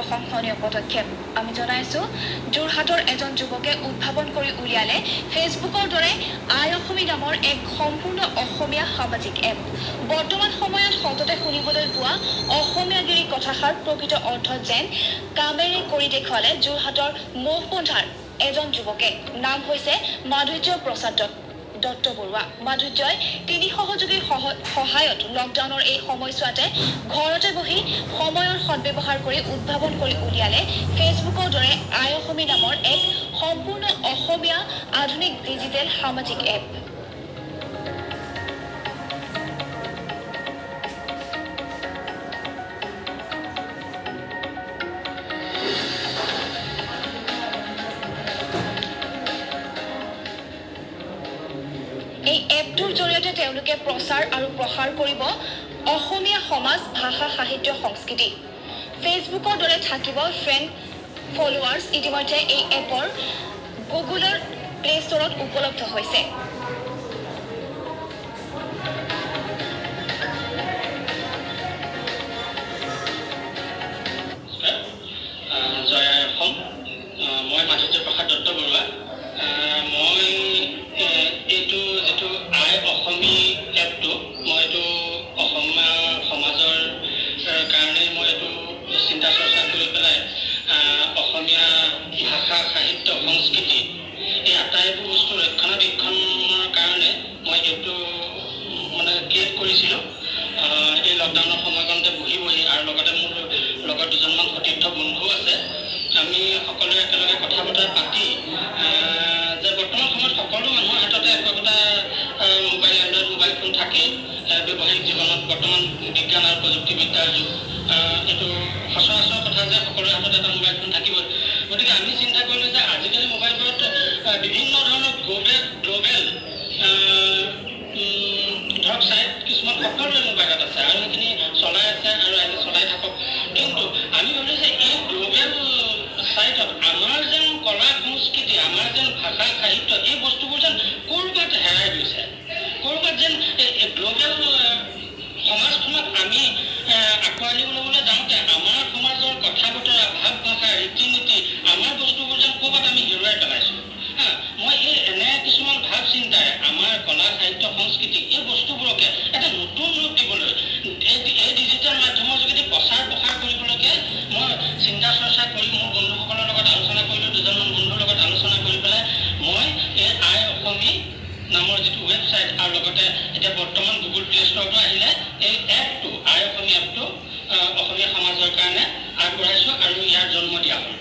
প্ৰশংসনীয় পদক্ষেপ আমি জনাইছো যোৰহাটৰ এজন যুৱকে উদ্ভাৱন কৰি উলিয়ালে ফেচবুকৰ দৰে আই অসমী নামৰ এক সম্পূৰ্ণ অসমীয়া সামাজিক এপ বৰ্তমান সময়ত সততে শুনিবলৈ পোৱা অসমীয়াগিৰি কথাষাৰ প্ৰকৃত অৰ্থত যেন কামেৰে কৰি দেখুৱালে যোৰহাটৰ মহপন্থাৰ এজন যুৱকে নাম হৈছে মাধুৰ্য প্ৰসাদ দত্ত বৰুৱা মাধুৰ্যই তিনি সহযোগীৰ সহায়ত লকডাউনৰ এই সময়ছোৱাতে ঘৰতে বহি সময়ৰ সদ্ব্যৱহাৰ কৰি উদ্ভাৱন কৰি উলিয়ালে ফেচবুকৰ দৰে আই অসমী নামৰ এক সম্পূৰ্ণ অসমীয়া আধুনিক ডিজিটেল সামাজিক এপ এই এপটোৰ জৰিয়তে তেওঁলোকে প্ৰচাৰ আৰু প্ৰসাৰ কৰিব অসমীয়া সমাজ ভাষা সাহিত্য সংস্কৃতি ফেচবুকৰ দৰে থাকিব ফ্ৰেণ্ড ফলোৱাৰ্ছ ইতিমধ্যে এই এপৰ গুগলৰ প্লে ষ্টৰত উপলব্ধ হৈছে মই মাধুৰ্য প্ৰসাদ দত্ত বৰুৱা মই এইটো যেটো আই অসমী এপটো মই এইটো অসমীয়া সমাজৰ কাৰণে মই এইটো চিন্তা চৰ্চা কৰি পেলাই অসমীয়া ভাষা সাহিত্য সংস্কৃতি এই আটাইবোৰ বস্তু ৰক্ষণাবেক্ষণৰ কাৰণে মই এইটো মানে ক্ৰিয়েট কৰিছিলোঁ এই লকডাউনৰ সময়কণতে বহি আৰু লগতে মোৰ লগত দুজনমান সতীৰ্থ বন্ধু আছে আমি সকলোৱে একেলগে কথা বতৰা পাতি যে বৰ্তমান সময়ত সকলো মানুহৰ হাততে একোটা মোবাইল এণ্ড্ৰইড মোবাইল ফোন থাকে ব্যৱহাৰিক জীৱনত বৰ্তমান বিজ্ঞান আৰু প্ৰযুক্তিবিদ্যাৰ যুগ এইটো সচৰাচৰ কথা যে সকলোৰে হাততে এটা মোবাইল ফোন থাকিবই গতিকে আমি চিন্তা কৰিলোঁ যে আজিকালি মোবাইলবোৰত বিভিন্ন ধৰণৰ গ্ল'বেল ধৰক চাইট কিছুমান সকলোৰে মোবাইলত আছে আৰু সেইখিনি চলাই আছে আৰু চলাই থাকক কিন্তু আমি ভাবিলোঁ যে এই গ্ল'বেল চাইটত আমাৰ যেন কলা সংস্কৃতি আমাৰ যেন ভাষা সাহিত্য এই বস্তুবোৰ যেন ক'ৰবাত হেৰাই গৈছে ক'ৰবাত যেন গ্ল'বেল সমাজখনত আমি আঁকোৱালি ল'বলৈ যাওঁতে আমাৰ সমাজৰ কথা বতৰা ভাৱ ভাষা ৰীতি নীতি আমাৰ বস্তুবোৰ যেন ক'ৰবাত আমি হেৰুৱাই পেলাইছোঁ মই এই এনে কিছুমান ভাৱ চিন্তাৰে আমাৰ কলা সাহিত্য সংস্কৃতি এই বস্তুবোৰকে এটা নতুন ৰূপ দিবলৈ এই ডিজিটেল মাধ্যমৰ যোগেদি প্ৰচাৰ প্ৰসাৰ কৰিবলৈকে মই চিন্তা চৰ্চা কৰি মোৰ বন্ধুসকলৰ লগত আলোচনা কৰিলোঁ দুজনমান বন্ধুৰ লগত আলোচনা কৰি পেলাই মই এই আই অসমী নামৰ যিটো ৱেবছাইট আৰু লগতে এতিয়া বৰ্তমান গুগল প্লে ষ্টৰটো আহিলে এই এপটো আই অসমী এপটো অসমীয়া সমাজৰ কাৰণে আগবঢ়াইছোঁ আৰু ইয়াৰ জন্ম দিয়া হ'ল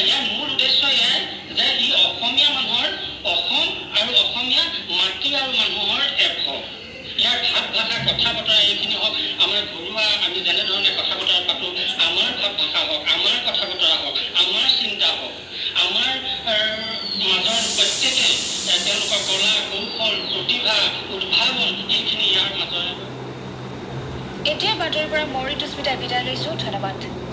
ইয়াৰ মূল উদ্দেশ্য এয়াই যে ই অসমীয়া মানুহৰ অসম আৰু অসমীয়া মাতৃ আৰু মানুহৰ এপ হওক ইয়াৰ ভাৱ ভাষা কথা বতৰা এইখিনি হওক আমাৰ ঘৰুৱা আমি যেনেধৰণে কথা বতৰা পাতোঁ আমাৰ ভাৱ ভাষা হওক আমাৰ কথা বতৰা হওক আমাৰ চিন্তা হওক আমাৰ মাজৰ প্ৰত্যেকে তেওঁলোকৰ কলা কৌশল প্ৰতিভা উদ্ভাৱন এইখিনি ইয়াৰ মাজৰে এতিয়া বাতৰিৰ পৰা মই ঋতুস্মিতা বিদায় লৈছোঁ ধন্যবাদ